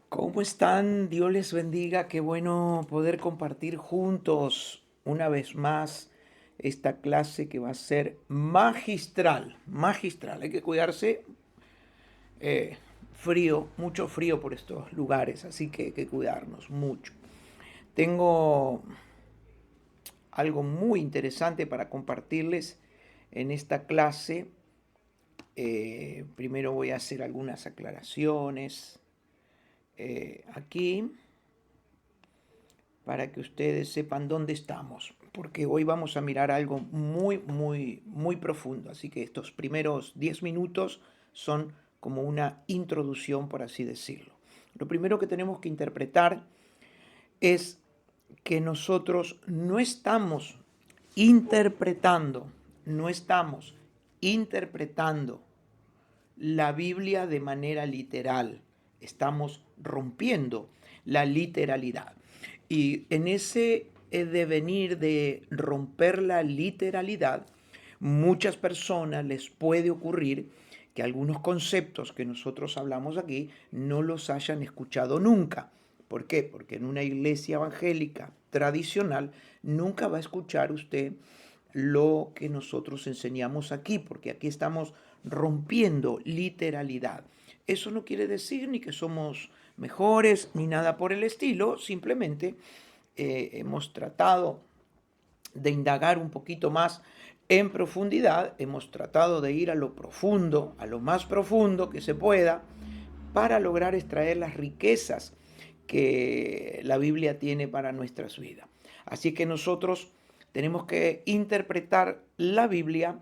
¿Cómo están? Dios les bendiga. Qué bueno poder compartir juntos una vez más esta clase que va a ser magistral. Magistral. Hay que cuidarse. Frío, mucho frío por estos lugares, así que hay que cuidarnos mucho. Tengo algo muy interesante para compartirles en esta clase. Primero voy a hacer algunas aclaraciones aquí, para que ustedes sepan dónde estamos, porque hoy vamos a mirar algo muy profundo. Así que estos primeros 10 minutos son como una introducción, por así decirlo. Lo primero que tenemos que interpretar es que nosotros no estamos interpretando, no estamos interpretando la Biblia de manera literal. Estamos rompiendo la literalidad. Y en ese devenir de romper la literalidad, muchas personas les puede ocurrir que algunos conceptos que nosotros hablamos aquí no los hayan escuchado nunca. ¿Por qué? Porque en una iglesia evangélica tradicional nunca va a escuchar usted lo que nosotros enseñamos aquí, porque aquí estamos rompiendo literalidad. Eso no quiere decir ni que somos mejores ni nada por el estilo, simplemente hemos tratado de indagar un poquito más en profundidad, hemos tratado de ir a lo profundo, a lo más profundo que se pueda, para lograr extraer las riquezas que la Biblia tiene para nuestras vidas. Así que nosotros tenemos que interpretar la Biblia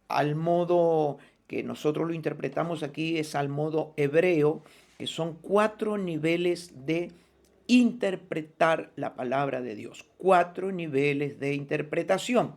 al modo que nosotros lo interpretamos aquí, es al modo hebreo, que son 4 niveles de interpretar la palabra de Dios. 4 niveles de interpretación.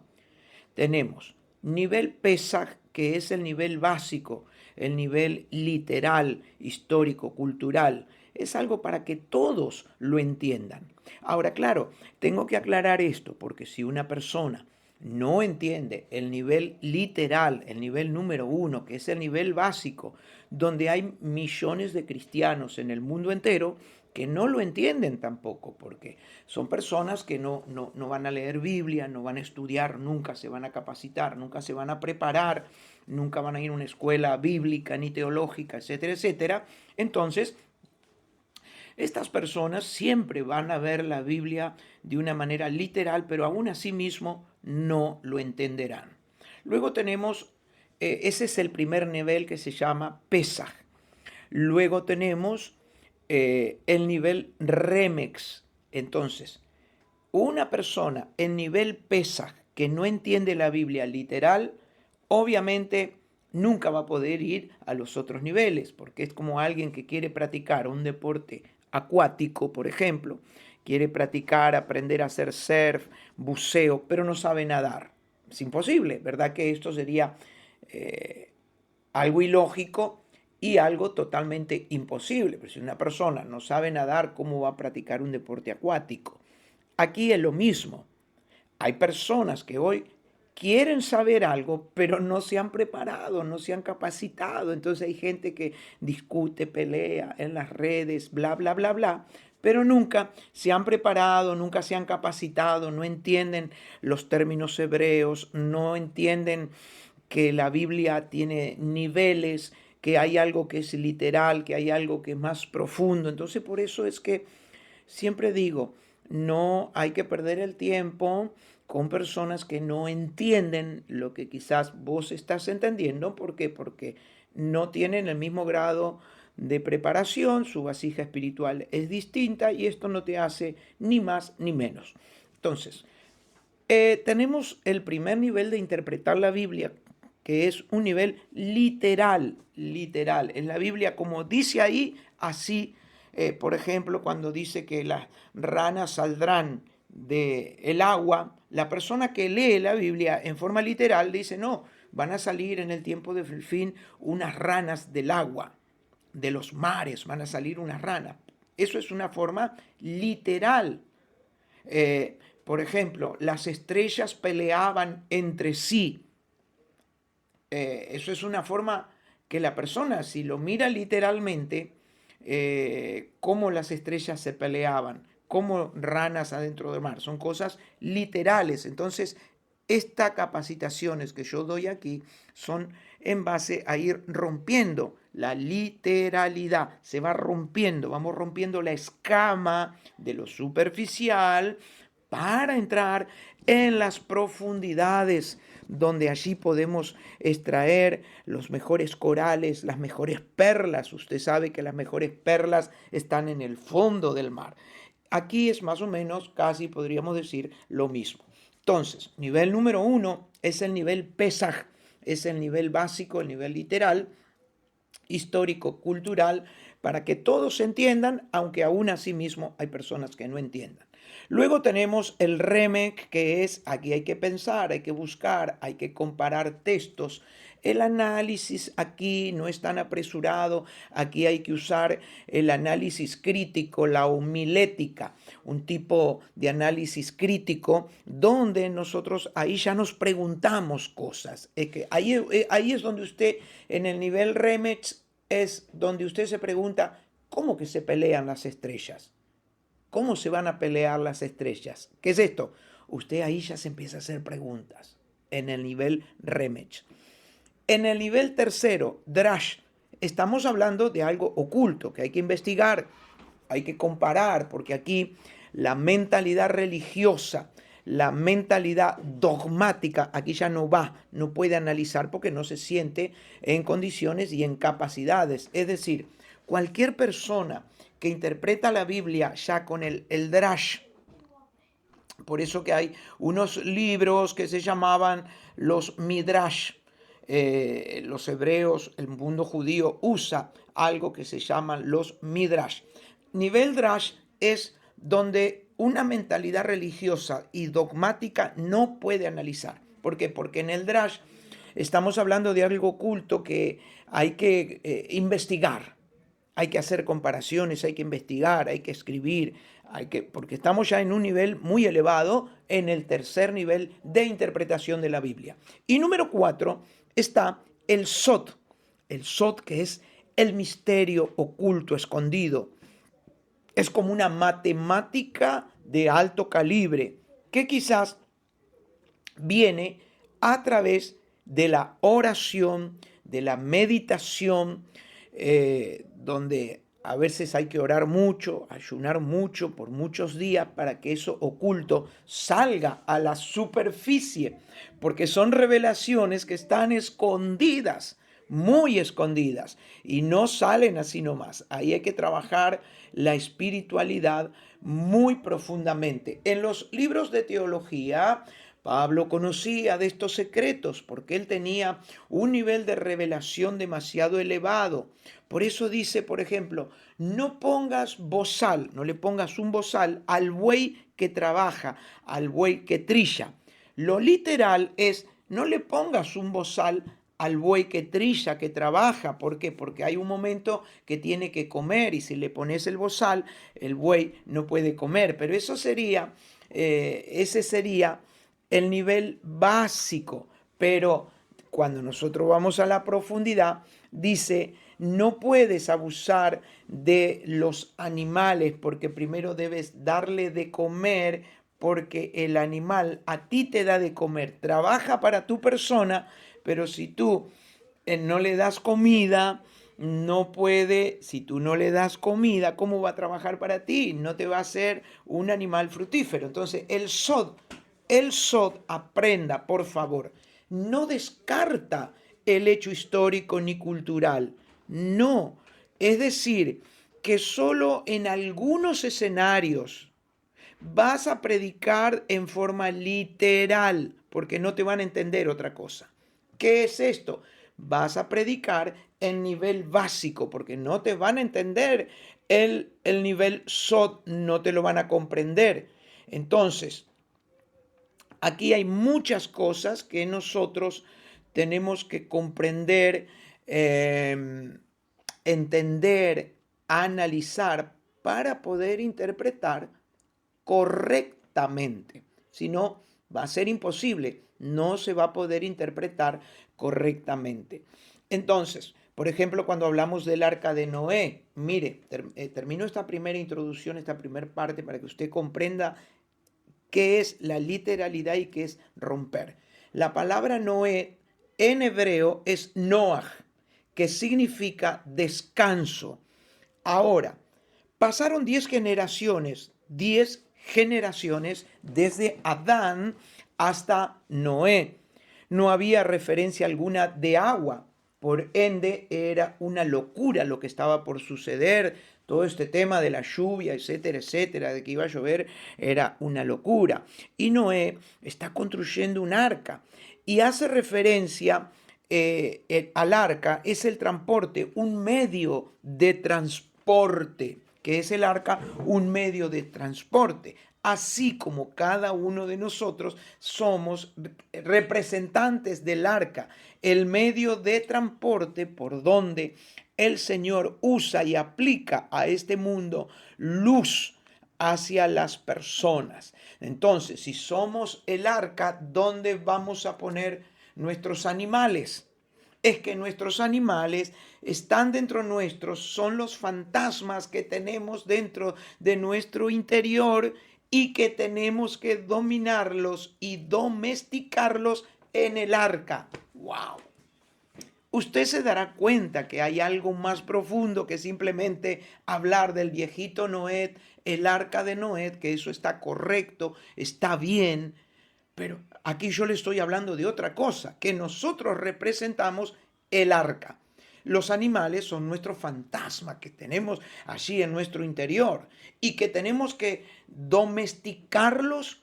Tenemos nivel Pesaj, que es el nivel básico, el nivel literal, histórico, cultural. Es algo para que todos lo entiendan. Ahora, claro, tengo que aclarar esto, porque si una persona no entiende el nivel literal, el nivel número 1, que es el nivel básico, donde hay millones de cristianos en el mundo entero que no lo entienden tampoco, porque son personas que no van a leer Biblia, no van a estudiar, nunca se van a capacitar, nunca se van a preparar, nunca van a ir a una escuela bíblica ni teológica, etcétera, etcétera. Entonces, estas personas siempre van a ver la Biblia de una manera literal, pero aún así mismo no lo entenderán. Luego tenemos, ese es el primer nivel que se llama Pesaj. Luego tenemos el nivel Remex. Entonces, una persona en nivel Pesaj que no entiende la Biblia literal, obviamente nunca va a poder ir a los otros niveles, porque es como alguien que quiere practicar un deporte acuático, por ejemplo, quiere practicar, aprender a hacer surf, buceo, pero no sabe nadar. Es imposible, ¿verdad? Que esto sería eh, algo ilógico y algo totalmente imposible. Pero si una persona no sabe nadar, ¿cómo va a practicar un deporte acuático? Aquí es lo mismo. Hay personas que hoy quieren saber algo, pero no se han preparado, no se han capacitado. Entonces hay gente que discute, pelea en las redes, bla, bla, bla, bla, pero nunca se han preparado, nunca se han capacitado, no entienden los términos hebreos, no entienden que la Biblia tiene niveles, que hay algo que es literal, que hay algo que es más profundo. Entonces por eso es que siempre digo, no hay que perder el tiempo con personas que no entienden lo que quizás vos estás entendiendo. ¿Por qué? Porque no tienen el mismo grado de preparación, su vasija espiritual es distinta y esto no te hace ni más ni menos. Entonces, tenemos el primer nivel de interpretar la Biblia, que es un nivel literal, literal. En la Biblia, como dice ahí, así, por ejemplo, cuando dice que las ranas saldrán del agua, la persona que lee la Biblia en forma literal dice, no, van a salir en el tiempo del fin unas ranas del agua, de los mares, van a salir unas ranas. Eso es una forma literal. Por ejemplo, las estrellas peleaban entre sí. Eso es una forma que la persona, si lo mira literalmente, cómo las estrellas se peleaban, como ranas adentro del mar. Son cosas literales. Entonces, estas capacitaciones que yo doy aquí son en base a ir rompiendo la literalidad. Se va rompiendo, vamos rompiendo la escama de lo superficial para entrar en las profundidades, donde allí podemos extraer los mejores corales, las mejores perlas. Usted sabe que las mejores perlas están en el fondo del mar. Aquí es más o menos, casi podríamos decir, lo mismo. Entonces, nivel número 1 es el nivel Pesaj, es el nivel básico, el nivel literal, histórico, cultural, para que todos entiendan, aunque aún así mismo hay personas que no entiendan. Luego tenemos el Remek, que es, aquí hay que pensar, hay que buscar, hay que comparar textos. El análisis aquí no es tan apresurado, aquí hay que usar el análisis crítico, la homilética, un tipo de análisis crítico donde nosotros ahí ya nos preguntamos cosas. Es que ahí es donde usted, en el nivel Remek, es donde usted se pregunta, ¿cómo que se pelean las estrellas? ¿Cómo se van a pelear las estrellas? ¿Qué es esto? Usted ahí ya se empieza a hacer preguntas en el nivel Remek. En el nivel tercero, Drash, estamos hablando de algo oculto que hay que investigar, hay que comparar, porque aquí la mentalidad religiosa, la mentalidad dogmática, aquí ya no va, no puede analizar porque no se siente en condiciones y en capacidades. Es decir, cualquier persona que interpreta la Biblia ya con el Drash, por eso que hay unos libros que se llamaban los Midrash. Los hebreos, el mundo judío usa algo que se llaman los Midrash. Nivel Drash es donde una mentalidad religiosa y dogmática no puede analizar. ¿Por qué? Porque en el Drash estamos hablando de algo oculto que hay que investigar, hay que hacer comparaciones, hay que investigar, hay que escribir, porque estamos ya en un nivel muy elevado, en el tercer nivel de interpretación de la Biblia. Y número 4 está el Sot, que es el misterio oculto, escondido. Es como una matemática de alto calibre que quizás viene a través de la oración, de la meditación, donde a veces hay que orar mucho, ayunar mucho por muchos días para que eso oculto salga a la superficie, porque son revelaciones que están escondidas, muy escondidas, y no salen así nomás. Ahí hay que trabajar la espiritualidad muy profundamente. En los libros de teología, Pablo conocía de estos secretos porque él tenía un nivel de revelación demasiado elevado. Por eso dice, por ejemplo, no pongas bozal, no le pongas un bozal al buey que trabaja, al buey que trilla. Lo literal es, no le pongas un bozal al buey que trilla, que trabaja. ¿Por qué? Porque hay un momento que tiene que comer y si le pones el bozal, el buey no puede comer. Pero eso sería, ese sería el nivel básico, pero cuando nosotros vamos a la profundidad, dice, no puedes abusar de los animales porque primero debes darle de comer porque el animal a ti te da de comer, trabaja para tu persona, pero si tú no le das comida, no puede, si tú no le das comida, ¿cómo va a trabajar para ti? No te va a ser un animal fructífero. Entonces, el SOD, aprenda, por favor, no descarta el hecho histórico ni cultural. No. Es decir, que solo en algunos escenarios vas a predicar en forma literal, porque no te van a entender otra cosa. ¿Qué es esto? Vas a predicar en nivel básico, porque no te van a entender el nivel SOD, no te lo van a comprender. Entonces, aquí hay muchas cosas que nosotros tenemos que comprender, entender, analizar para poder interpretar correctamente. Si no, va a ser imposible, no se va a poder interpretar correctamente. Entonces, Por ejemplo, cuando hablamos del arca de Noé, mire, termino esta primera introducción, esta primera parte, para que usted comprenda qué es la literalidad y qué es romper. La palabra Noé en hebreo es Noach, que significa descanso. Ahora, pasaron 10 generaciones, 10 generaciones desde Adán hasta Noé. No había referencia alguna de agua, por ende era una locura lo que estaba por suceder. Todo este tema de la lluvia, etcétera, etcétera, de que iba a llover, era una locura. Y Noé está construyendo un arca y hace referencia al arca, es el transporte, un medio de transporte, que es el arca, un medio de transporte. Así como cada uno de nosotros somos representantes del arca, el medio de transporte por donde el Señor usa y aplica a este mundo luz hacia las personas. Entonces, si somos el arca, ¿dónde vamos a poner nuestros animales? Es que nuestros animales están dentro nuestros, son los fantasmas que tenemos dentro de nuestro interior y que tenemos que dominarlos y domesticarlos en el arca. ¡Wow! Usted se dará cuenta que hay algo más profundo que simplemente hablar del viejito Noé, el arca de Noé, que eso está correcto, está bien, pero aquí yo le estoy hablando de otra cosa, que nosotros representamos el arca. Los animales son nuestro fantasma que tenemos allí en nuestro interior y que tenemos que domesticarlos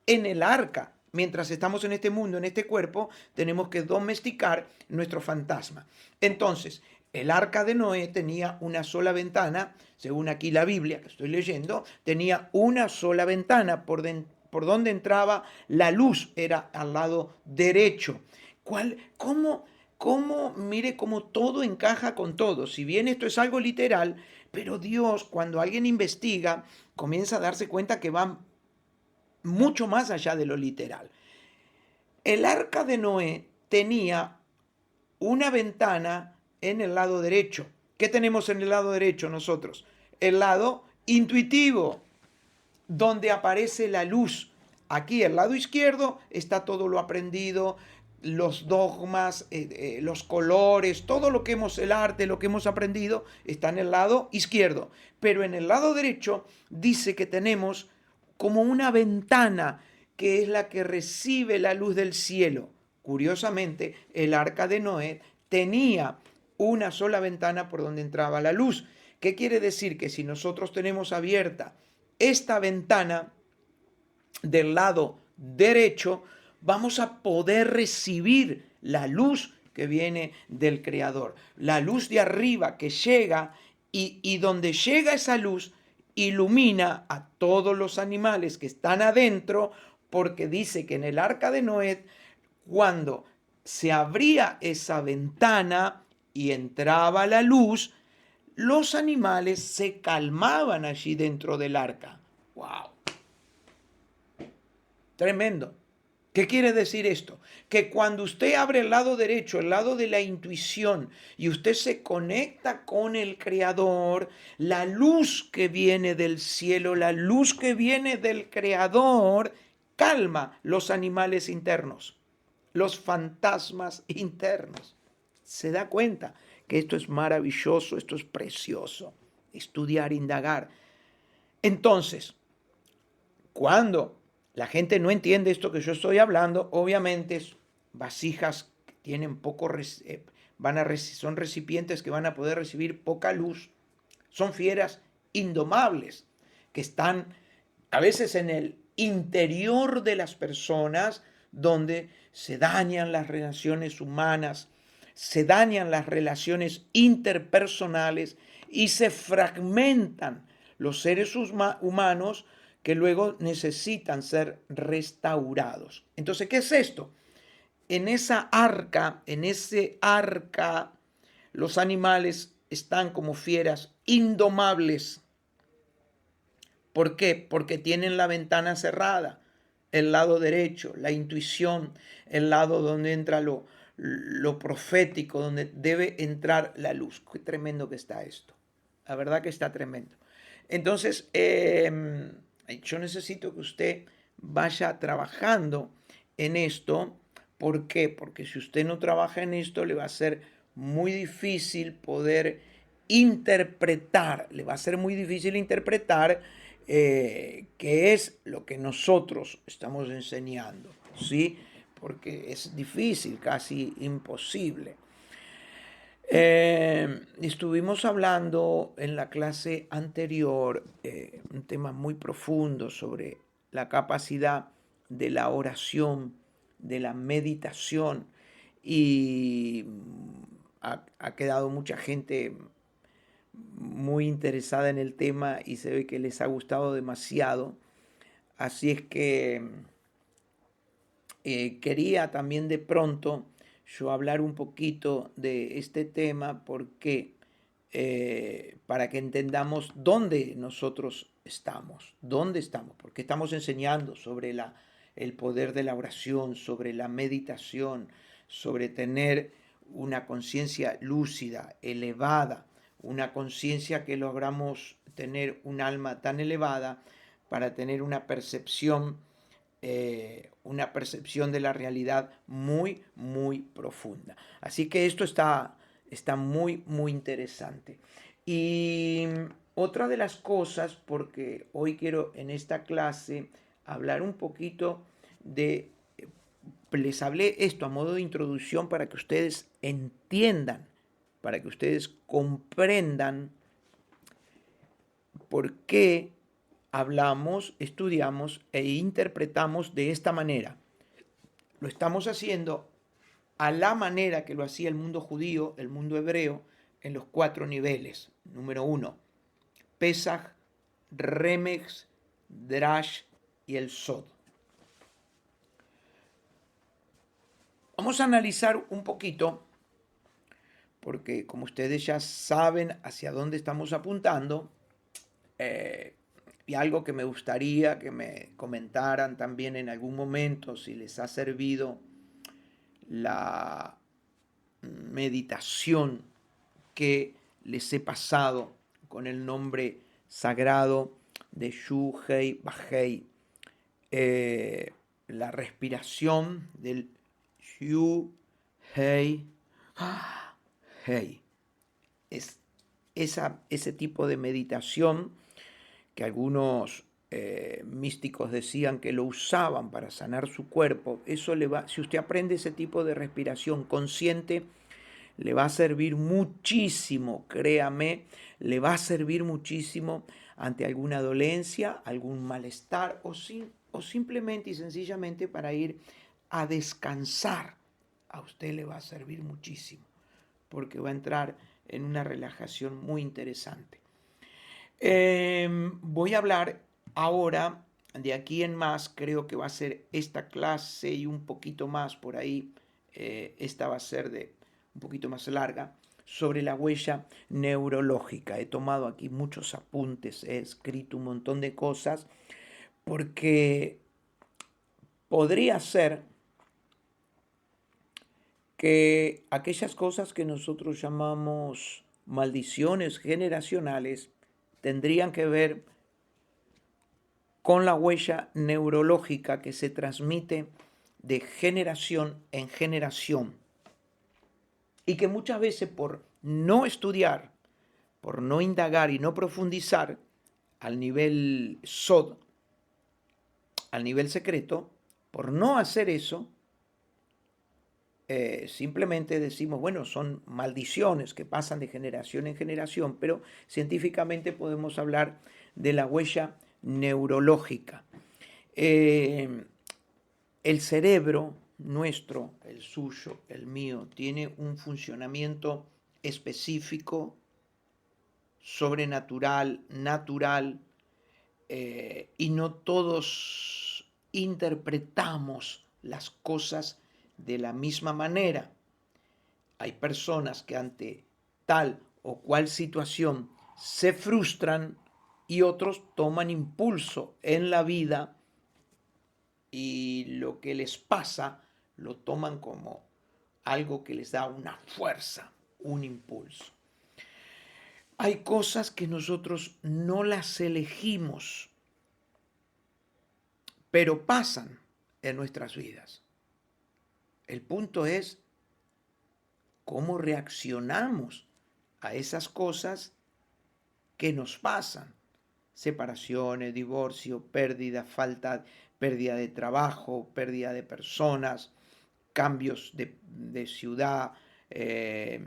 en el arca. Mientras estamos en este mundo, en este cuerpo, tenemos que domesticar nuestro fantasma. Entonces, el arca de Noé tenía una sola ventana, según aquí la Biblia que estoy leyendo, tenía una sola ventana por donde entraba la luz, era al lado derecho. Mire cómo todo encaja con todo? Si bien esto es algo literal, pero Dios, cuando alguien investiga, comienza a darse cuenta que va mucho más allá de lo literal. El arca de Noé tenía una ventana en el lado derecho. ¿Qué tenemos en el lado derecho nosotros? El lado intuitivo, donde aparece la luz. Aquí, el lado izquierdo, está todo lo aprendido, los dogmas, los colores, todo lo que el arte, lo que hemos aprendido, está en el lado izquierdo. Pero en el lado derecho dice que tenemos como una ventana que es la que recibe la luz del cielo. Curiosamente, el arca de Noé tenía una sola ventana por donde entraba la luz. ¿Qué quiere decir? Que si nosotros tenemos abierta esta ventana del lado derecho, vamos a poder recibir la luz que viene del Creador. La luz de arriba que llega y donde llega esa luz ilumina a todos los animales que están adentro, porque dice que en el arca de Noé, cuando se abría esa ventana y entraba la luz, los animales se calmaban allí dentro del arca. ¡Wow! Tremendo. ¿Qué quiere decir esto? Que cuando usted abre el lado derecho, el lado de la intuición, y usted se conecta con el Creador, la luz que viene del cielo, la luz que viene del Creador, calma los animales internos, los fantasmas internos. Se da cuenta que esto es maravilloso, esto es precioso. Estudiar, indagar. Entonces, cuando la gente no entiende esto que yo estoy hablando, obviamente vasijas que tienen son recipientes que van a poder recibir poca luz, son fieras indomables que están a veces en el interior de las personas, donde se dañan las relaciones humanas, se dañan las relaciones interpersonales y se fragmentan los seres humanos que luego necesitan ser restaurados. Entonces, ¿qué es esto? En ese arca, los animales están como fieras indomables. ¿Por qué? Porque tienen la ventana cerrada, el lado derecho, la intuición, el lado donde entra lo profético, donde debe entrar la luz. Qué tremendo que está esto. La verdad que está tremendo. Entonces, yo necesito que usted vaya trabajando en esto. ¿Por qué? Porque si usted no trabaja en esto, le va a ser muy difícil poder interpretar, le va a ser muy difícil interpretar qué es lo que nosotros estamos enseñando, ¿sí? Porque es difícil, casi imposible. Estuvimos hablando en la clase anterior un tema muy profundo sobre la capacidad de la oración, de la meditación y ha quedado mucha gente muy interesada en el tema y se ve que les ha gustado demasiado. Así es que quería también de pronto yo hablar un poquito de este tema porque para que entendamos dónde nosotros estamos, porque estamos enseñando sobre el poder de la oración, sobre la meditación, sobre tener una conciencia lúcida, elevada, una conciencia que logramos tener un alma tan elevada para tener una percepción de la realidad muy, muy profunda. Así que esto está muy, muy interesante. Y otra de las cosas, porque hoy quiero en esta clase hablar un poquito de, les hablé esto a modo de introducción para que ustedes entiendan, para que ustedes comprendan por qué hablamos, estudiamos e interpretamos de esta manera. Lo estamos haciendo a la manera que lo hacía el mundo judío, el mundo hebreo, en los 4 niveles. Número 1, Pesach, Remex, Drash y el Sod. Vamos a analizar un poquito, porque como ustedes ya saben hacia dónde estamos apuntando, y algo que me gustaría que me comentaran también en algún momento, si les ha servido la meditación que les he pasado con el nombre sagrado de Shu Hei Bahei, la respiración del Shu Hei Hei. Es ese tipo de meditación que algunos místicos decían que lo usaban para sanar su cuerpo. Eso le va, si usted aprende ese tipo de respiración consciente, le va a servir muchísimo, créame, le va a servir muchísimo ante alguna dolencia, algún malestar o simplemente y sencillamente para ir a descansar. A usted le va a servir muchísimo porque va a entrar en una relajación muy interesante. Voy a hablar ahora, de aquí en más, creo que va a ser esta clase y un poquito más por ahí, esta va a ser de un poquito más larga, sobre la huella neurológica. He tomado aquí muchos apuntes, he escrito un montón de cosas, porque podría ser que aquellas cosas que nosotros llamamos maldiciones generacionales tendrían que ver con la huella neurológica que se transmite de generación en generación y que muchas veces por no estudiar, por no indagar y no profundizar al nivel SOD, al nivel secreto, por no hacer eso, simplemente decimos, bueno, son maldiciones que pasan de generación en generación, pero científicamente podemos hablar de la huella neurológica. El cerebro nuestro, el suyo, el mío, tiene un funcionamiento específico, sobrenatural, natural, y no todos interpretamos las cosas de la misma manera. Hay personas que ante tal o cual situación se frustran y otros toman impulso en la vida y lo que les pasa lo toman como algo que les da una fuerza, un impulso. Hay cosas que nosotros no las elegimos, pero pasan en nuestras vidas. El punto es cómo reaccionamos a esas cosas que nos pasan. Separaciones, divorcio, pérdida de trabajo, pérdida de personas, cambios de ciudad,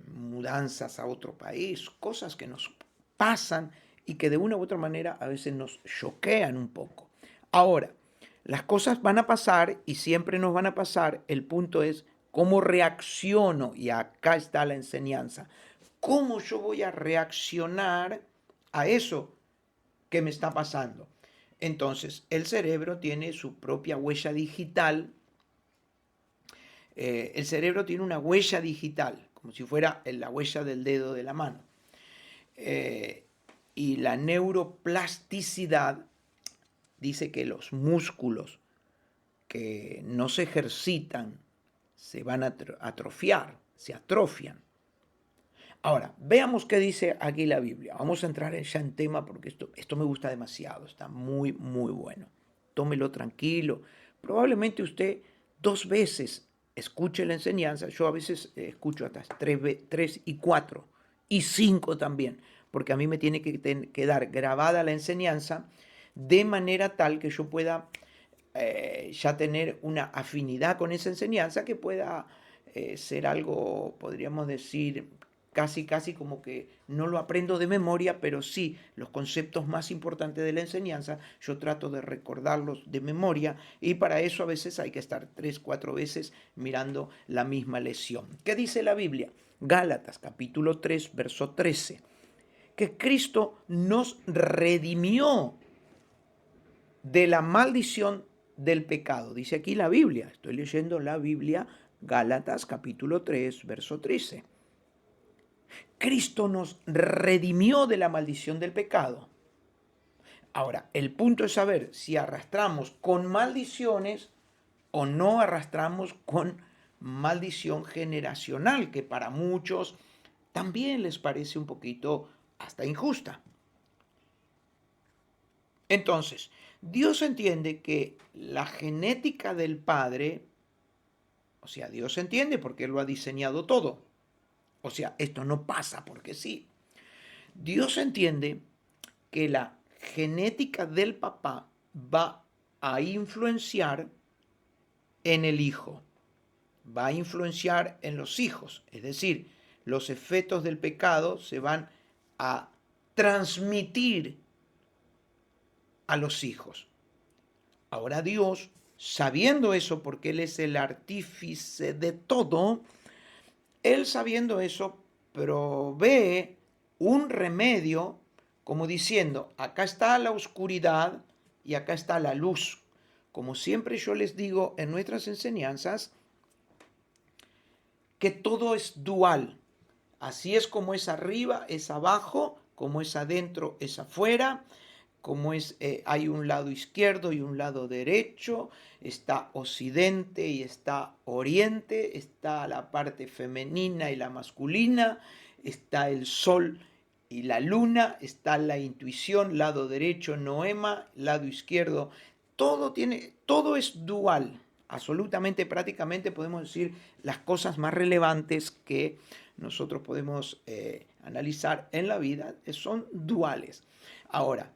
mudanzas a otro país, cosas que nos pasan y que de una u otra manera a veces nos choquean un poco. Ahora, las cosas van a pasar y siempre nos van a pasar. El punto es cómo reacciono, y acá está la enseñanza. ¿Cómo yo voy a reaccionar a eso que me está pasando? Entonces, el cerebro tiene su propia huella digital. El cerebro tiene una huella digital, como si fuera la huella del dedo de la mano. Y la neuroplasticidad dice que los músculos que no se ejercitan se van a atrofiar, se atrofian. Ahora, veamos qué dice aquí la Biblia. Vamos a entrar ya en tema porque esto me gusta demasiado, está muy, muy bueno. Tómelo tranquilo. Probablemente usted 2 veces escuche la enseñanza. Yo a veces escucho hasta 3 y 4 y 5 también, porque a mí me tiene que quedar grabada la enseñanza de manera tal que yo pueda ya tener una afinidad con esa enseñanza que pueda ser algo, podríamos decir, casi como que no lo aprendo de memoria, pero sí los conceptos más importantes de la enseñanza, yo trato de recordarlos de memoria y para eso a veces hay que estar 3, 4 veces mirando la misma lección. ¿Qué dice la Biblia? Gálatas capítulo 3, verso 13. Que Cristo nos redimió de la maldición del pecado. Dice aquí la Biblia, estoy leyendo la Biblia, Gálatas capítulo 3, verso 13. Cristo nos redimió de la maldición del pecado. Ahora, el punto es saber si arrastramos con maldiciones o no arrastramos con maldición generacional, que para muchos también les parece un poquito hasta injusta. Entonces, Dios entiende que la genética del Padre, o sea, Dios entiende porque Él lo ha diseñado todo. O sea, esto no pasa porque sí. Dios entiende que la genética del papá va a influenciar en el hijo, va a influenciar en los hijos, es decir, los efectos del pecado se van a transmitir a los hijos. Ahora Dios, sabiendo eso, porque Él es el artífice de todo, Él sabiendo eso, provee un remedio como diciendo, acá está la oscuridad y acá está la luz. Como siempre yo les digo en nuestras enseñanzas, que todo es dual. Así es como es arriba, es abajo, como es adentro, es afuera, como es, hay un lado izquierdo y un lado derecho, está occidente y está oriente, está la parte femenina y la masculina, está el sol y la luna, está la intuición, lado derecho noema, lado izquierdo, todo es dual. Absolutamente, prácticamente podemos decir las cosas más relevantes que nosotros podemos analizar en la vida son duales. Ahora,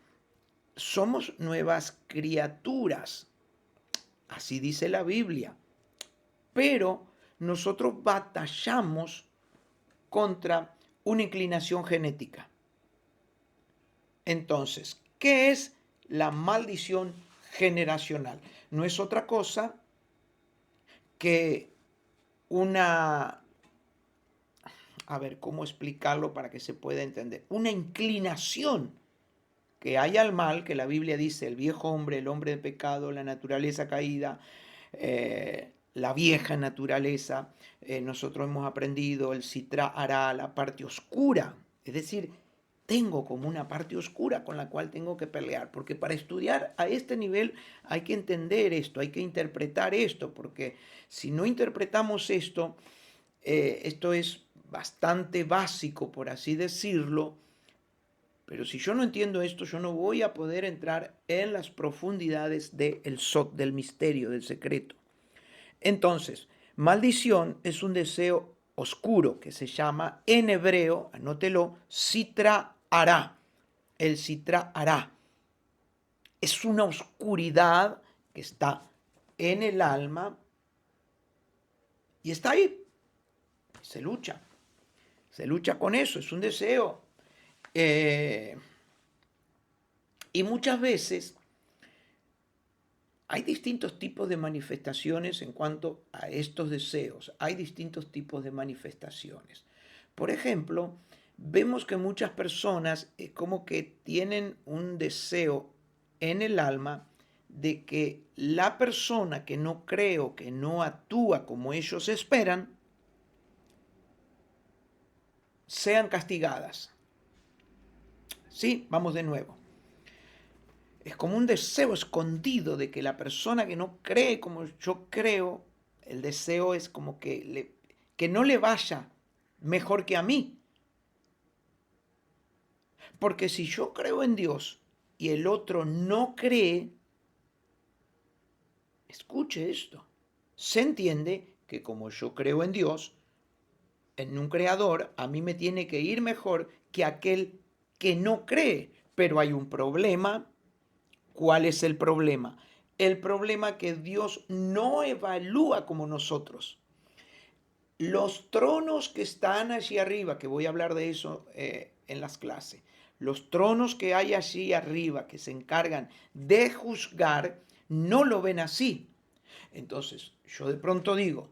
somos nuevas criaturas, así dice la Biblia, pero nosotros batallamos contra una inclinación genética. Entonces, ¿qué es la maldición generacional? No es otra cosa que una, a ver, ¿cómo explicarlo para que se pueda entender? Una inclinación que hay al mal, que la Biblia dice, el viejo hombre, el hombre de pecado, la naturaleza caída, la vieja naturaleza, nosotros hemos aprendido el Sitra Hará, la parte oscura, es decir, tengo como una parte oscura con la cual tengo que pelear, porque para estudiar a este nivel hay que entender esto, hay que interpretar esto, porque si no interpretamos esto, Esto es bastante básico, por así decirlo, pero si yo no entiendo esto, yo no voy a poder entrar en las profundidades del misterio, del secreto. Entonces, maldición es un deseo oscuro que se llama en hebreo, anótelo, sitra hará. El sitra hará. Es una oscuridad que está en el alma y está ahí. Se lucha. Se lucha con eso. Es un deseo. Eh, y muchas veces hay distintos tipos de manifestaciones en cuanto a estos deseos. Hay distintos tipos de manifestaciones. Por ejemplo, vemos que muchas personas como que tienen un deseo en el alma de que la persona que no cree o que no actúa como ellos esperan, sean castigadas. Sí, vamos de nuevo. Es como un deseo escondido de que la persona que no cree como yo creo, el deseo es como que no le vaya mejor que a mí. Porque si yo creo en Dios y el otro no cree, escuche esto, se entiende que como yo creo en Dios, en un creador, a mí me tiene que ir mejor que aquel que no cree. Pero hay un problema. ¿Cuál es el problema? El problema que Dios no evalúa como nosotros. Los tronos que están allí arriba, que voy a hablar de eso en las clases, los tronos que hay allí arriba que se encargan de juzgar, no lo ven así. Entonces, yo de pronto digo,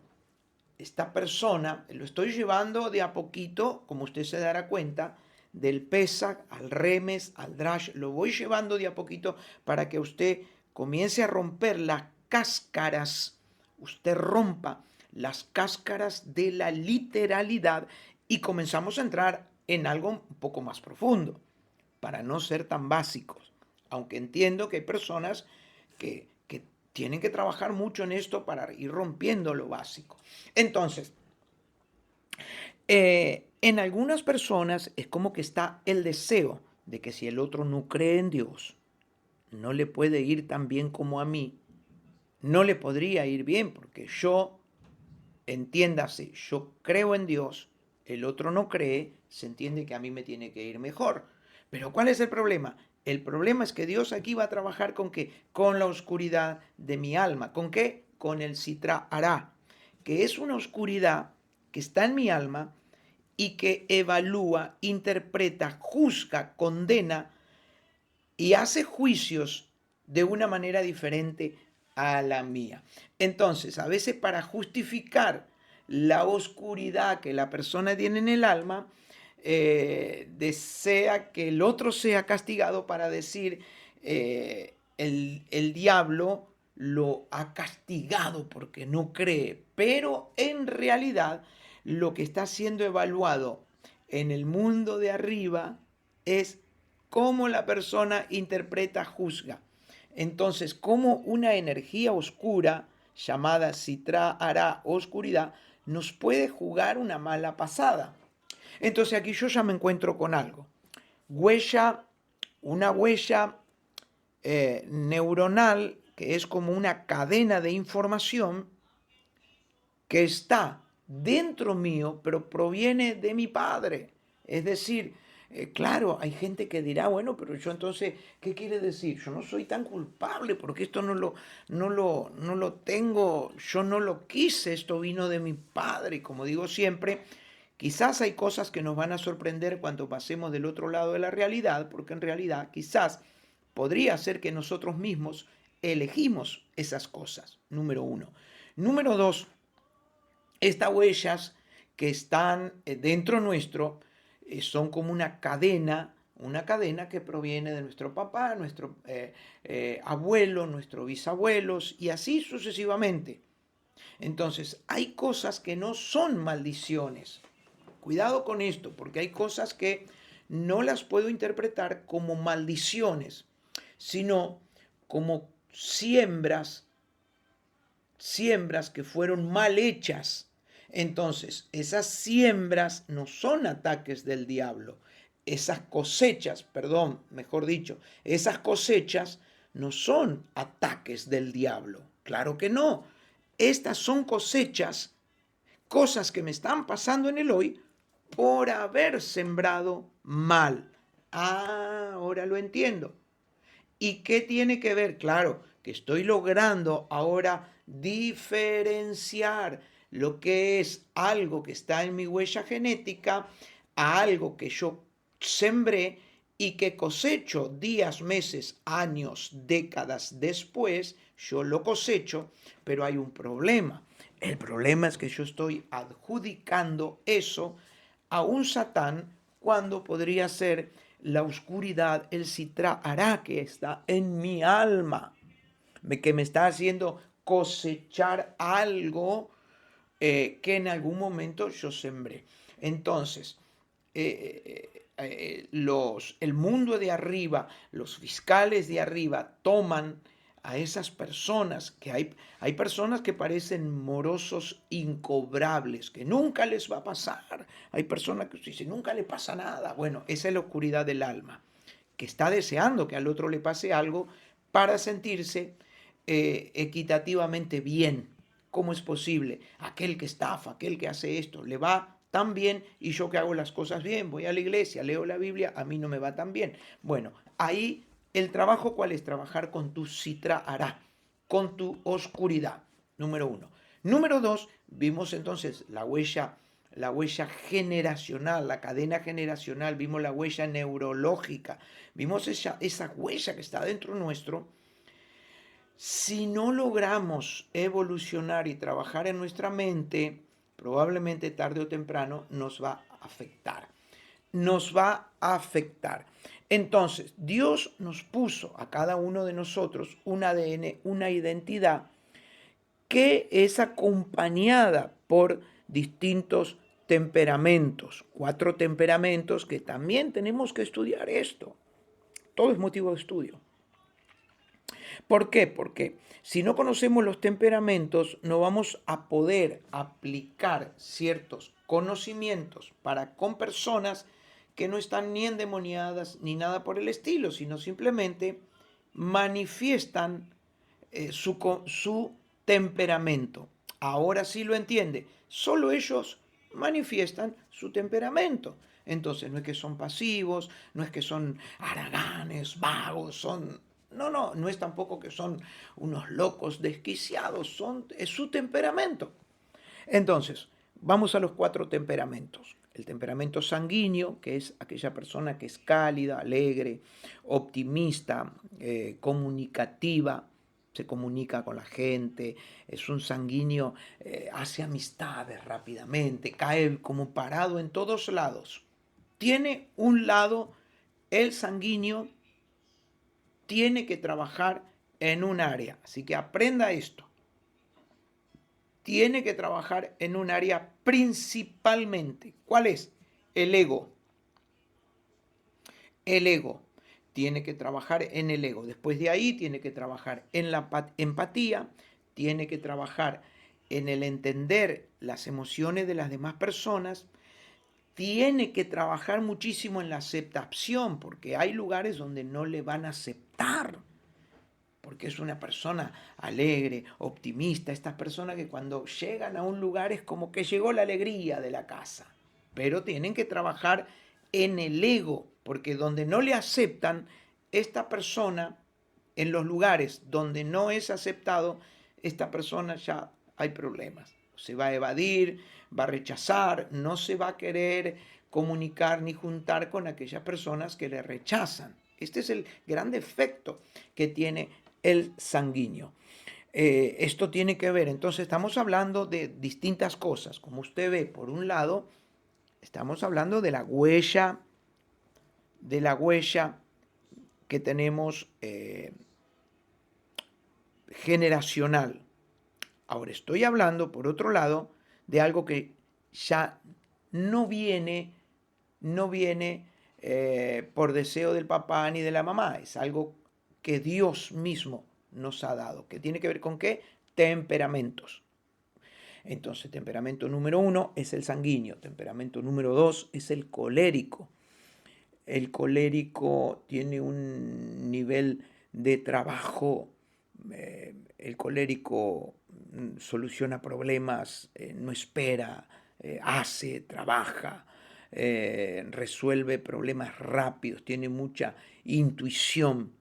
esta persona lo estoy llevando de a poquito, como usted se dará cuenta, del Pesach al Remes, al Drash, lo voy llevando de a poquito para que usted comience a romper las cáscaras, usted rompa las cáscaras de la literalidad y comenzamos a entrar en algo un poco más profundo, para no ser tan básicos, aunque entiendo que hay personas que tienen que trabajar mucho en esto para ir rompiendo lo básico. Entonces, en algunas personas es como que está el deseo de que si el otro no cree en Dios, no le puede ir tan bien como a mí, no le podría ir bien porque yo, entiéndase, yo creo en Dios, el otro no cree, se entiende que a mí me tiene que ir mejor. Pero ¿cuál es el problema? El problema es que Dios aquí va a trabajar con qué? Con la oscuridad de mi alma. ¿Con qué? Con el Sitra Hará, que es una oscuridad que está en mi alma y que evalúa, interpreta, juzga, condena y hace juicios de una manera diferente a la mía. Entonces, a veces para justificar la oscuridad que la persona tiene en el alma, desea que el otro sea castigado para decir, el diablo lo ha castigado porque no cree, pero en realidad lo que está siendo evaluado en el mundo de arriba es cómo la persona interpreta, juzga. Entonces, cómo una energía oscura, llamada Sitra Hará, oscuridad, nos puede jugar una mala pasada. Entonces aquí yo ya me encuentro con algo. Una huella neuronal que es como una cadena de información que está dentro mío, pero proviene de mi padre. Es decir, claro, hay gente que dirá, bueno, pero yo entonces, ¿qué quiere decir? Yo no soy tan culpable porque esto no lo tengo, yo no lo quise, esto vino de mi padre. Y como digo siempre, quizás hay cosas que nos van a sorprender cuando pasemos del otro lado de la realidad, porque en realidad quizás podría ser que nosotros mismos elegimos esas cosas, número uno. Número dos, estas huellas que están dentro nuestro son como una cadena que proviene de nuestro papá, nuestro abuelo, nuestros bisabuelos y así sucesivamente. Entonces, hay cosas que no son maldiciones. Cuidado con esto, porque hay cosas que no las puedo interpretar como maldiciones, sino como siembras que fueron mal hechas. Entonces, esas siembras no son ataques del diablo. Esas cosechas, perdón, mejor dicho, esas cosechas no son ataques del diablo. Claro que no. Estas son cosechas, cosas que me están pasando en el hoy por haber sembrado mal. Ah, ahora lo entiendo. ¿Y qué tiene que ver? Claro, que estoy logrando ahora diferenciar lo que es algo que está en mi huella genética a algo que yo sembré y que cosecho días, meses, años, décadas después, yo lo cosecho, pero hay un problema. El problema es que yo estoy adjudicando eso a un Satán cuando podría ser la oscuridad, el citra hará que está en mi alma, que me está haciendo cosechar algo que en algún momento yo sembré. Entonces, el mundo de arriba, los fiscales de arriba toman a esas personas, que hay personas que parecen morosos incobrables, que nunca les va a pasar. Hay personas que dicen, nunca le pasa nada. Bueno, esa es la oscuridad del alma, que está deseando que al otro le pase algo para sentirse equitativamente bien. ¿Cómo es posible? Aquel que estafa, aquel que hace esto, le va tan bien y yo que hago las cosas bien, voy a la iglesia, leo la Biblia, a mí no me va tan bien. Bueno, ahí el trabajo, ¿cuál es? Trabajar con tu citra hará, con tu oscuridad, número uno. Número dos, vimos entonces la huella generacional, la cadena generacional, vimos la huella neurológica, vimos esa huella que está dentro nuestro. Si no logramos evolucionar y trabajar en nuestra mente, probablemente tarde o temprano nos va a afectar. Nos va a afectar. Entonces, Dios nos puso a cada uno de nosotros un ADN, una identidad que es acompañada por distintos temperamentos, 4 temperamentos que también tenemos que estudiar esto. Todo es motivo de estudio. ¿Por qué? Porque si no conocemos los temperamentos, no vamos a poder aplicar ciertos conocimientos para con personas que no están ni endemoniadas ni nada por el estilo, sino simplemente manifiestan su temperamento. Ahora sí lo entiende. Solo ellos manifiestan su temperamento. Entonces no es que son pasivos, no es que son haraganes, vagos, son... No, no, no es tampoco que son unos locos desquiciados, es su temperamento. Entonces, vamos a los 4 temperamentos. El temperamento sanguíneo, que es aquella persona que es cálida, alegre, optimista, comunicativa, se comunica con la gente, es un sanguíneo, hace amistades rápidamente, cae como parado en todos lados. Tiene un lado, el sanguíneo tiene que trabajar en un área, así que aprenda esto. Tiene que trabajar en un área principalmente. ¿Cuál es? El ego. El ego. Tiene que trabajar en el ego. Después de ahí tiene que trabajar en la empatía, tiene que trabajar en el entender las emociones de las demás personas, tiene que trabajar muchísimo en la aceptación, porque hay lugares donde no le van a aceptar, porque es una persona alegre, optimista, estas personas que cuando llegan a un lugar es como que llegó la alegría de la casa, pero tienen que trabajar en el ego, porque donde no le aceptan, esta persona, en los lugares donde no es aceptado, esta persona ya hay problemas. Se va a evadir, va a rechazar, no se va a querer comunicar ni juntar con aquellas personas que le rechazan. Este es el gran defecto que tiene el sanguíneo. Esto tiene que ver, entonces estamos hablando de distintas cosas. Como usted ve, por un lado, estamos hablando de la huella que tenemos generacional. Ahora estoy hablando, por otro lado, de algo que ya no viene por deseo del papá ni de la mamá, es algo que Dios mismo nos ha dado, que tiene que ver con qué? Temperamentos. Entonces, temperamento número 1 es el sanguíneo, temperamento número 2 es el colérico. El colérico tiene un nivel de trabajo, el colérico soluciona problemas, no espera, hace, trabaja, resuelve problemas rápidos, tiene mucha intuición,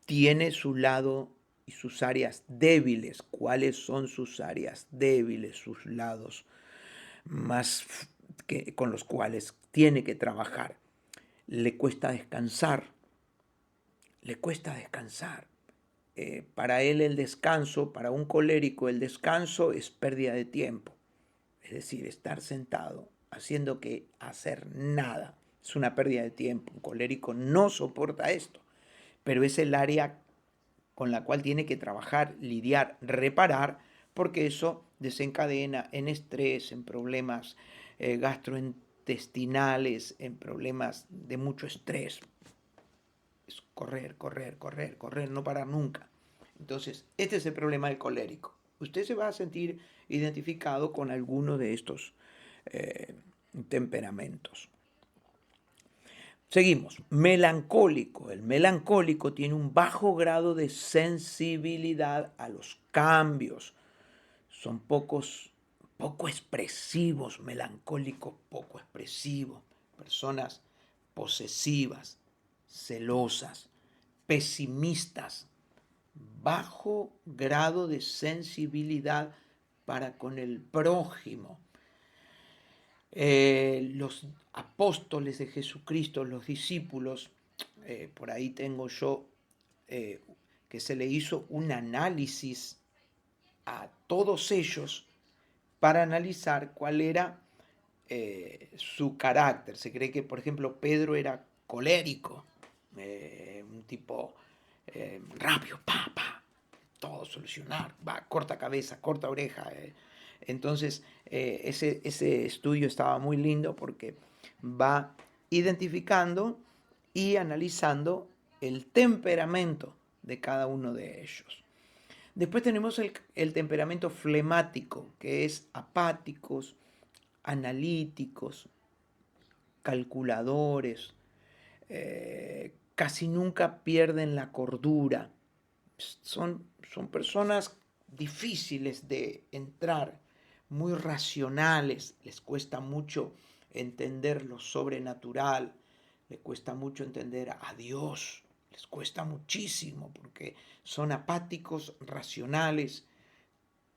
tiene su lado y sus áreas débiles. ¿Cuáles son sus áreas débiles, sus lados más con los cuales tiene que trabajar? Le cuesta descansar, le cuesta descansar. Para él el descanso, para un colérico el descanso es pérdida de tiempo. Es decir, estar sentado haciendo que hacer nada es una pérdida de tiempo. Un colérico no soporta esto, pero es el área con la cual tiene que trabajar, lidiar, reparar, porque eso desencadena en estrés, en problemas gastrointestinales, en problemas de mucho estrés. Es correr, correr, correr, correr, no parar nunca. Entonces, este es el problema del colérico. Usted se va a sentir identificado con alguno de estos temperamentos. Seguimos. Melancólico. El melancólico tiene un bajo grado de sensibilidad a los cambios. Son poco expresivos, melancólicos poco expresivos. Personas posesivas, celosas, pesimistas, bajo grado de sensibilidad para con el prójimo. Los apóstoles de Jesucristo, los discípulos, por ahí tengo yo que se le hizo un análisis a todos ellos para analizar cuál era su carácter. Se cree que, por ejemplo, Pedro era colérico, un tipo rápido, todo solucionar, corta cabeza, corta oreja. Entonces, ese estudio estaba muy lindo porque va identificando y analizando el temperamento de cada uno de ellos. Después tenemos el temperamento flemático, que es apáticos, analíticos, calculadores, casi nunca pierden la cordura. Son personas difíciles de entrar, muy racionales, les cuesta mucho entender lo sobrenatural, les cuesta mucho entender a Dios, les cuesta muchísimo porque son apáticos, racionales,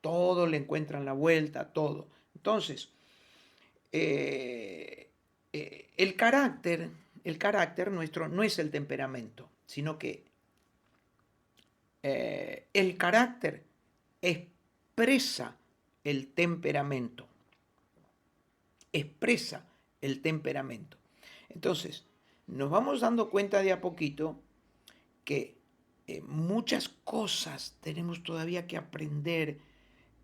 todo le encuentran la vuelta, todo. Entonces, el carácter nuestro no es el temperamento, sino que el carácter expresa el temperamento. Expresa el temperamento. Entonces, nos vamos dando cuenta de a poquito que muchas cosas tenemos todavía que aprender,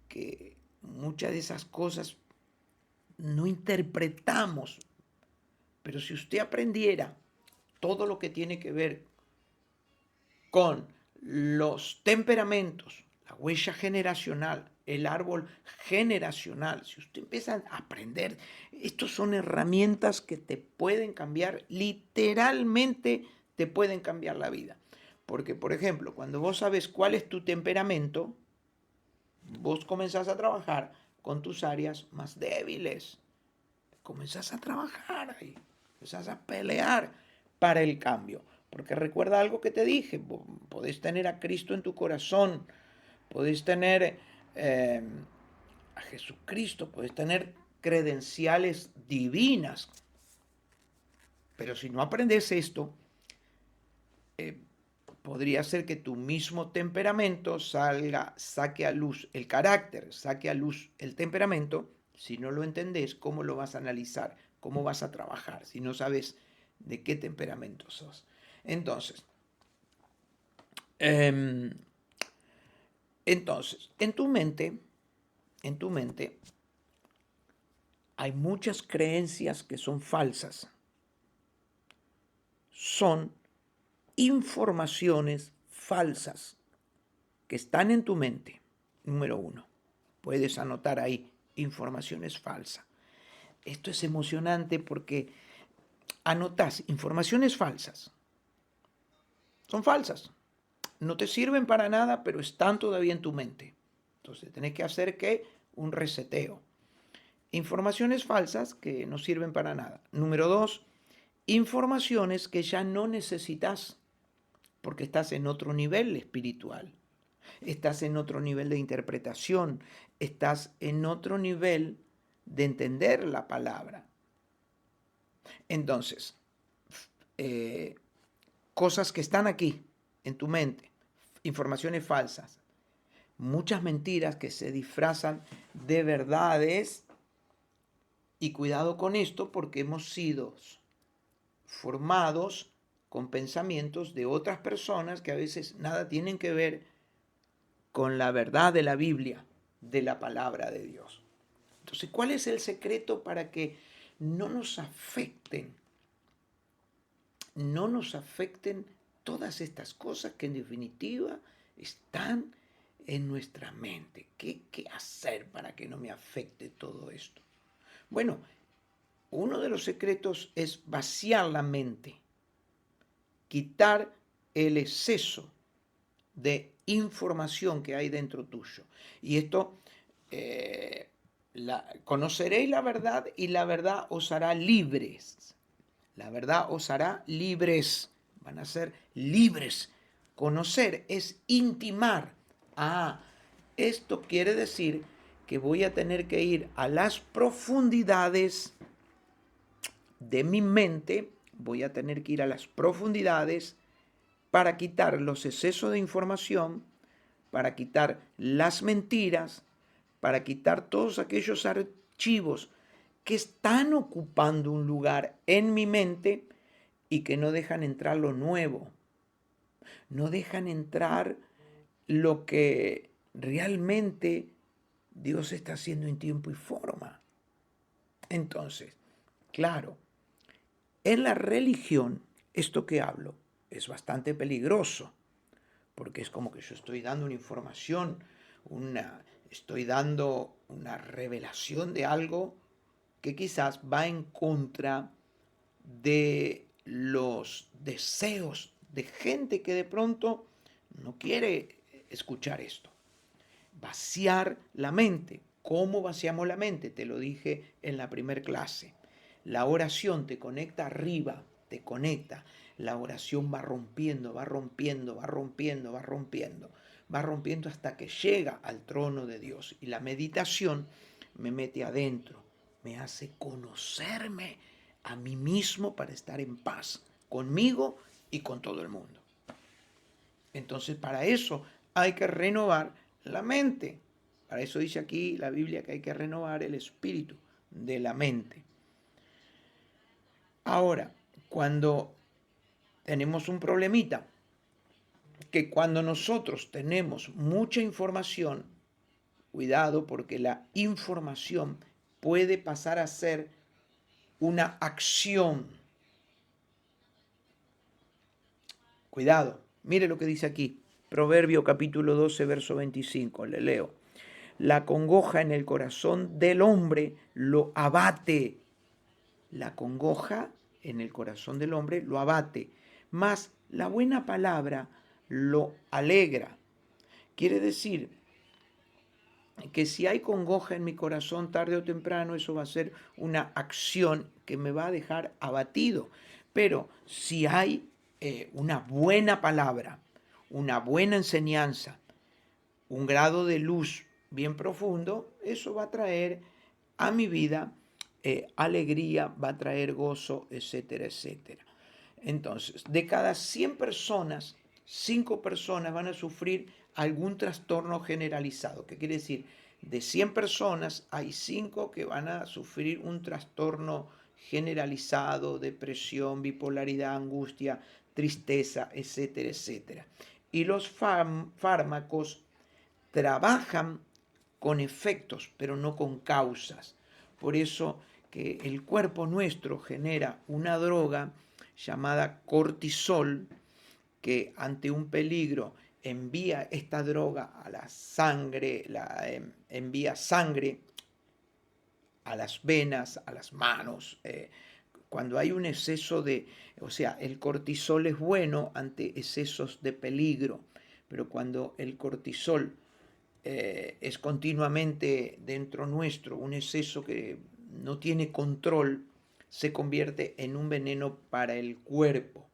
que muchas de esas cosas no interpretamos. Pero si usted aprendiera todo lo que tiene que ver con los temperamentos, la huella generacional, el árbol generacional, si usted empieza a aprender, estos son herramientas que te pueden cambiar, literalmente te pueden cambiar la vida. Porque, por ejemplo, cuando vos sabes cuál es tu temperamento, vos comenzás a trabajar con tus áreas más débiles. Comenzás a trabajar ahí, comenzás a pelear para el cambio. Porque recuerda algo que te dije, podés tener a Cristo en tu corazón, podés tener a Jesucristo, podés tener credenciales divinas. Pero si no aprendes esto, podría ser que tu mismo temperamento saque a luz el carácter, saque a luz el temperamento. Si no lo entendés, ¿cómo lo vas a analizar? ¿Cómo vas a trabajar si no sabes de qué temperamento sos? Entonces, en tu mente hay muchas creencias que son falsas. Son informaciones falsas que están en tu mente, número 1. Puedes anotar ahí, informaciones falsas. Esto es emocionante porque anotás informaciones falsas. Son falsas. No te sirven para nada, pero están todavía en tu mente. Entonces tenés que hacer ¿qué? Un reseteo. Informaciones falsas que no sirven para nada. Número 2, informaciones que ya no necesitas porque estás en otro nivel espiritual. Estás en otro nivel de interpretación. Estás en otro nivel de entender la palabra. Entonces, cosas que están aquí en tu mente, informaciones falsas, muchas mentiras que se disfrazan de verdades, y cuidado con esto porque hemos sido formados con pensamientos de otras personas que a veces nada tienen que ver con la verdad de la Biblia, de la palabra de Dios. Entonces, ¿cuál es el secreto para que no nos afecten? No nos afecten todas estas cosas que en definitiva están en nuestra mente. ¿Qué hacer para que no me afecte todo esto? Bueno, uno de los secretos es vaciar la mente, quitar el exceso de información que hay dentro tuyo. Y esto, conoceréis la verdad y la verdad os hará libres. La verdad os hará libres. Van a ser libres. Conocer es intimar. Esto quiere decir que voy a tener que ir a las profundidades de mi mente, voy a tener que ir a las profundidades para quitar los excesos de información, para quitar las mentiras, para quitar todos aquellos archivos que están ocupando un lugar en mi mente y que no dejan entrar lo nuevo, no dejan entrar lo que realmente Dios está haciendo en tiempo y forma. Entonces, claro, en la religión, esto que hablo es bastante peligroso, porque es como que yo estoy dando una información, estoy dando una revelación de algo que quizás va en contra de los deseos de gente que de pronto no quiere escuchar esto. Vaciar la mente. ¿Cómo vaciamos la mente? Te lo dije en la primera clase. La oración te conecta arriba, te conecta. La oración va rompiendo, va rompiendo, va rompiendo, va rompiendo. Va rompiendo hasta que llega al trono de Dios. Y la meditación me mete adentro, me hace conocerme a mí mismo para estar en paz conmigo y con todo el mundo. Entonces, para eso hay que renovar la mente. Para eso dice aquí la Biblia que hay que renovar el espíritu de la mente. Ahora, cuando tenemos un problemita, que cuando nosotros tenemos mucha información, cuidado porque la información puede pasar a ser una acción. Cuidado, mire lo que dice aquí, Proverbio capítulo 12, verso 25, le leo. La congoja en el corazón del hombre lo abate. La congoja en el corazón del hombre lo abate, mas la buena palabra lo alegra. Quiere decir que si hay congoja en mi corazón tarde o temprano, eso va a ser una acción que me va a dejar abatido. Pero si hay una buena palabra, una buena enseñanza, un grado de luz bien profundo, eso va a traer a mi vida alegría, va a traer gozo, etcétera, etcétera. Entonces, de cada 100 personas, 5 personas van a sufrir algún trastorno generalizado. ¿Qué quiere decir? De 100 personas hay 5 que van a sufrir un trastorno generalizado, depresión, bipolaridad, angustia, tristeza, etcétera, etcétera. Y los fármacos trabajan con efectos, pero no con causas. Por eso que el cuerpo nuestro genera una droga llamada cortisol, que ante un peligro envía esta droga a la sangre, envía sangre a las venas, a las manos. Cuando hay un exceso o sea, el cortisol es bueno ante excesos de peligro, pero cuando el cortisol es continuamente dentro nuestro, un exceso que no tiene control, se convierte en un veneno para el cuerpo.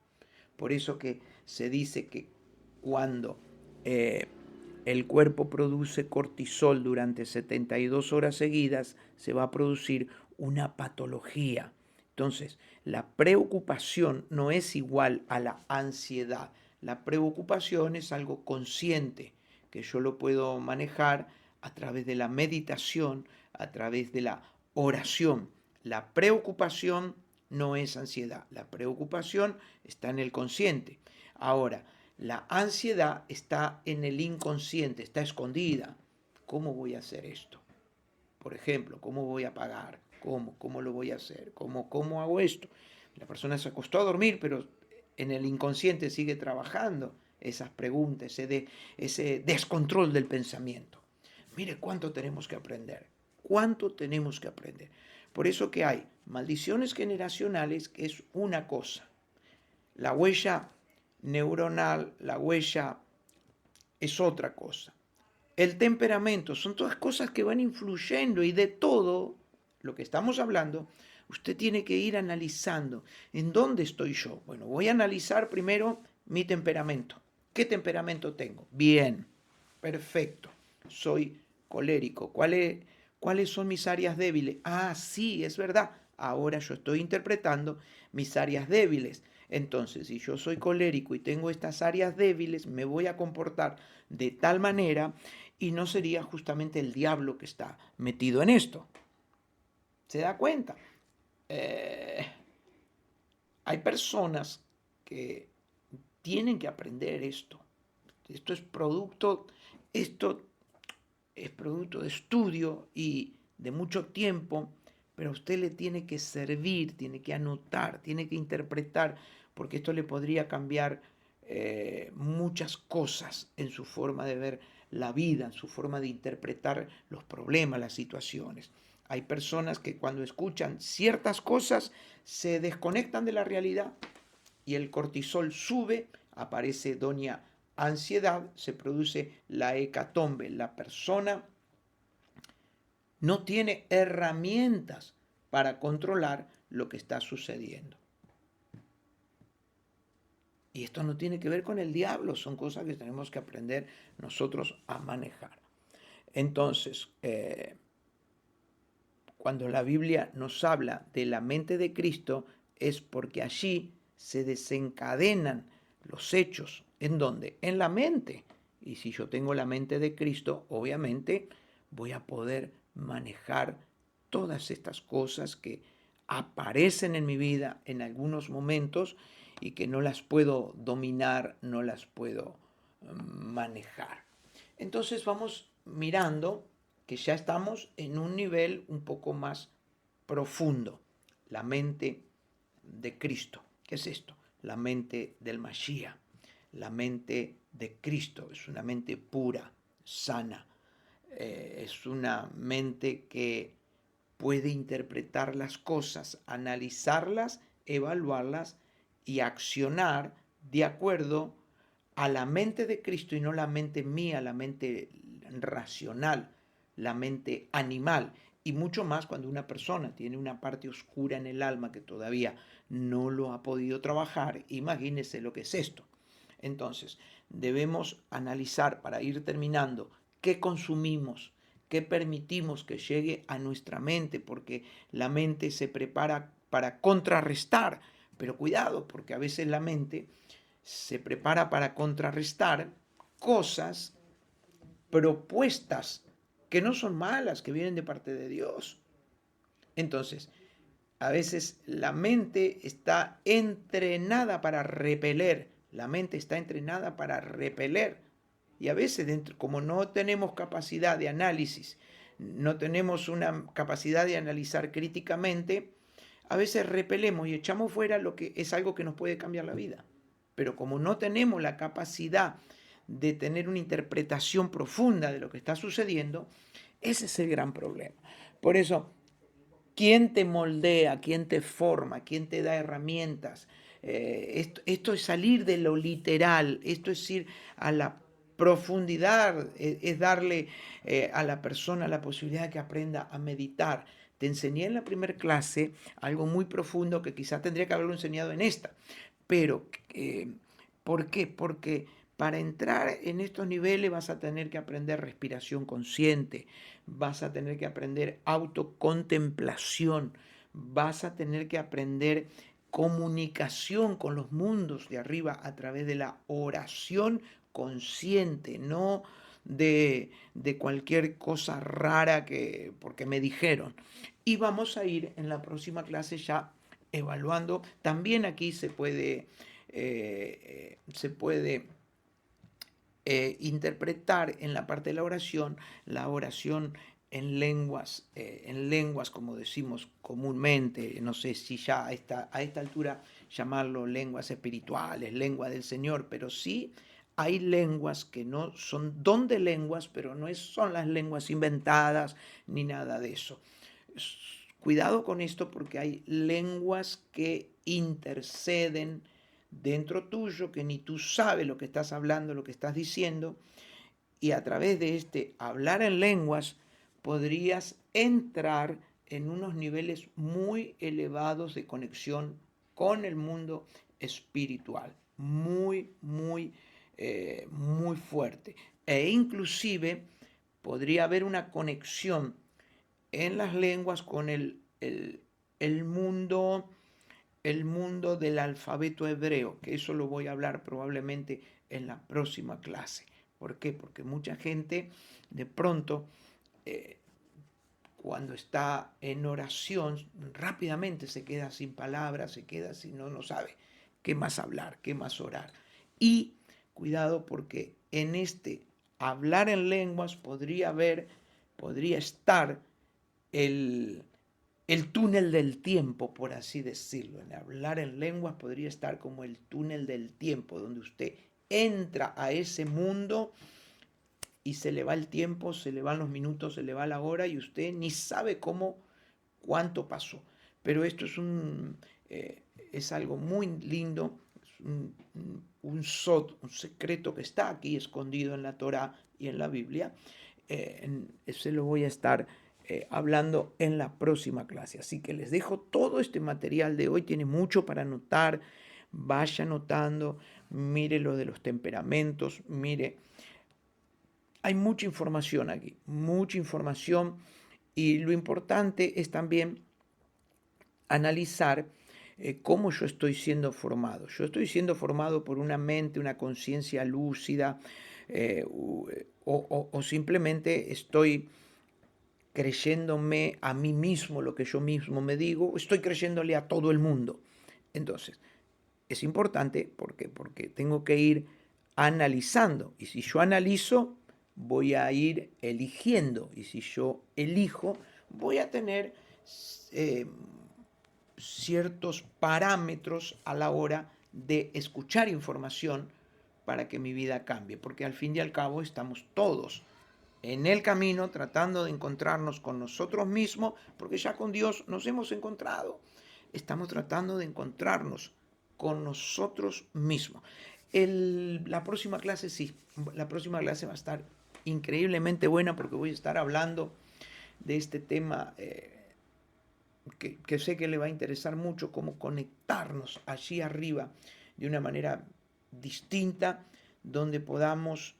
Por eso que se dice que cuando el cuerpo produce cortisol durante 72 horas seguidas, se va a producir una patología. Entonces, la preocupación no es igual a la ansiedad. La preocupación es algo consciente, que yo lo puedo manejar a través de la meditación, a través de la oración. La preocupación no es ansiedad. La preocupación está en el consciente. Ahora, la ansiedad está en el inconsciente, está escondida. ¿Cómo voy a hacer esto? Por ejemplo, ¿cómo voy a pagar? ¿Cómo lo voy a hacer? ¿Cómo hago esto? La persona se acostó a dormir, pero en el inconsciente sigue trabajando esas preguntas, ese descontrol del pensamiento. Mire cuánto tenemos que aprender, cuánto tenemos que aprender. Por eso que hay maldiciones generacionales, que es una cosa. La huella neuronal, la huella es otra cosa. El temperamento, son todas cosas que van influyendo y de todo lo que estamos hablando, usted tiene que ir analizando en dónde estoy yo. Bueno, voy a analizar primero mi temperamento. ¿Qué temperamento tengo? Bien, perfecto. Soy colérico. ¿Cuáles son mis áreas débiles? Ah, sí, es verdad. Ahora yo estoy interpretando mis áreas débiles. Entonces, si yo soy colérico y tengo estas áreas débiles, me voy a comportar de tal manera y no sería justamente el diablo que está metido en esto. ¿Se da cuenta? Hay personas que tienen que aprender esto. Esto es producto de estudio y de mucho tiempo, pero a usted le tiene que servir, tiene que anotar, tiene que interpretar, porque esto le podría cambiar muchas cosas en su forma de ver la vida, en su forma de interpretar los problemas, las situaciones. Hay personas que cuando escuchan ciertas cosas se desconectan de la realidad y el cortisol sube, aparece doña ansiedad, se produce la hecatombe. La persona no tiene herramientas para controlar lo que está sucediendo. Y esto no tiene que ver con el diablo, son cosas que tenemos que aprender nosotros a manejar. Entonces, cuando la Biblia nos habla de la mente de Cristo, es porque allí se desencadenan los hechos. ¿En dónde? En la mente. Y si yo tengo la mente de Cristo, obviamente voy a poder manejar todas estas cosas que aparecen en mi vida en algunos momentos y que no las puedo dominar, no las puedo manejar. Entonces vamos mirando que ya estamos en un nivel un poco más profundo, la mente de Cristo. ¿Qué es esto? La mente del Mashiach, la mente de Cristo. Es una mente pura, sana. Es una mente que puede interpretar las cosas, analizarlas, evaluarlas y accionar de acuerdo a la mente de Cristo y no la mente mía, la mente racional, la mente animal. Y mucho más cuando una persona tiene una parte oscura en el alma que todavía no lo ha podido trabajar. Imagínese lo que es esto. Entonces, debemos analizar para ir terminando qué consumimos, qué permitimos que llegue a nuestra mente, porque la mente se prepara para contrarrestar. Pero cuidado, porque a veces la mente se prepara para contrarrestar cosas, propuestas que no son malas, que vienen de parte de Dios. Entonces, a veces la mente está entrenada para repeler, la mente está entrenada para repeler. Y a veces, como no tenemos capacidad de análisis, no tenemos una capacidad de analizar críticamente, a veces repelemos y echamos fuera lo que es algo que nos puede cambiar la vida. Pero como no tenemos la capacidad de tener una interpretación profunda de lo que está sucediendo, ese es el gran problema. Por eso, ¿quién te moldea? ¿Quién te forma? ¿Quién te da herramientas? Esto es salir de lo literal, esto es ir a la profundidad, es darle a la persona la posibilidad de que aprenda a meditar. Te enseñé en la primera clase algo muy profundo que quizás tendría que haberlo enseñado en esta, pero ¿por qué? Porque para entrar en estos niveles vas a tener que aprender respiración consciente, vas a tener que aprender autocontemplación, vas a tener que aprender comunicación con los mundos de arriba a través de la oración consciente, no de cualquier cosa rara que porque me dijeron. Y vamos a ir en la próxima clase ya evaluando. También aquí se puede interpretar en la parte de la oración en lenguas como decimos comúnmente, no sé si ya a esta altura llamarlo lenguas espirituales, lengua del Señor, pero sí hay lenguas que no son don de lenguas, pero no son las lenguas inventadas ni nada de eso. Cuidado con esto porque hay lenguas que interceden dentro tuyo, que ni tú sabes lo que estás hablando, lo que estás diciendo, y a través de este hablar en lenguas podrías entrar en unos niveles muy elevados de conexión con el mundo espiritual, muy fuerte. E inclusive podría haber una conexión en las lenguas con el mundo, el mundo del alfabeto hebreo, que eso lo voy a hablar probablemente en la próxima clase. ¿Por qué? Porque mucha gente de pronto, eh, cuando está en oración, rápidamente se queda sin palabras, se queda sin, no sabe qué más hablar, qué más orar. Y cuidado porque en este hablar en lenguas podría estar el, el túnel del tiempo, por así decirlo. En hablar en lenguas podría estar como el túnel del tiempo, donde usted entra a ese mundo y se le va el tiempo, se le van los minutos, se le va la hora y usted ni sabe cuánto pasó. Pero esto es algo muy lindo, es un secreto que está aquí escondido en la Torá y en la Biblia. Se lo voy a estar hablando en la próxima clase. Así que les dejo todo este material de hoy, tiene mucho para anotar, vaya anotando, mire lo de los temperamentos, mire, hay mucha información aquí, mucha información y lo importante es también analizar cómo yo estoy siendo formado. Yo estoy siendo formado por una mente, una conciencia lúcida, o simplemente estoy creyéndome a mí mismo lo que yo mismo me digo, estoy creyéndole a todo el mundo. Entonces, es importante porque tengo que ir analizando. Y si yo analizo, voy a ir eligiendo. Y si yo elijo, voy a tener eh, ciertos parámetros a la hora de escuchar información para que mi vida cambie. Porque al fin y al cabo estamos todos en el camino tratando de encontrarnos con nosotros mismos, porque ya con Dios nos hemos encontrado. Estamos tratando de encontrarnos con nosotros mismos. La próxima clase sí, la próxima clase va a estar increíblemente buena porque voy a estar hablando de este tema que sé que le va a interesar mucho, cómo conectarnos allí arriba de una manera distinta, donde podamos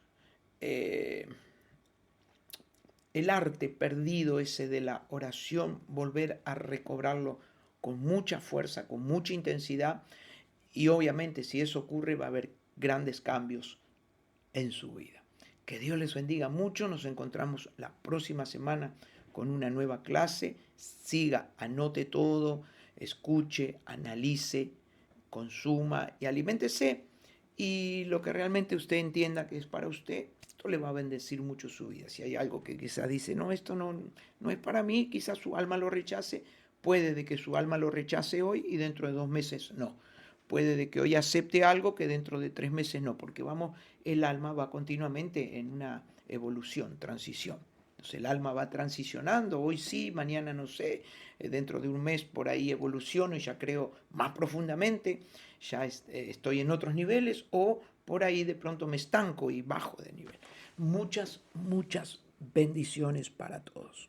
el arte perdido ese de la oración, volver a recobrarlo con mucha fuerza, con mucha intensidad, y obviamente si eso ocurre va a haber grandes cambios en su vida. Que Dios les bendiga mucho, nos encontramos la próxima semana con una nueva clase. Siga, anote todo, escuche, analice, consuma y aliméntese. Y lo que realmente usted entienda que es para usted, esto le va a bendecir mucho su vida. Si hay algo que quizás dice, no, esto no es para mí, quizás su alma lo rechace, puede de que su alma lo rechace hoy y dentro de 2 meses no. puede de que hoy acepte algo que dentro de 3 meses no, porque el alma va continuamente en una evolución, transición. Entonces el alma va transicionando, hoy sí, mañana no sé, dentro de un mes por ahí evoluciono y ya creo más profundamente, ya estoy en otros niveles, o por ahí de pronto me estanco y bajo de nivel. Muchas, muchas bendiciones para todos.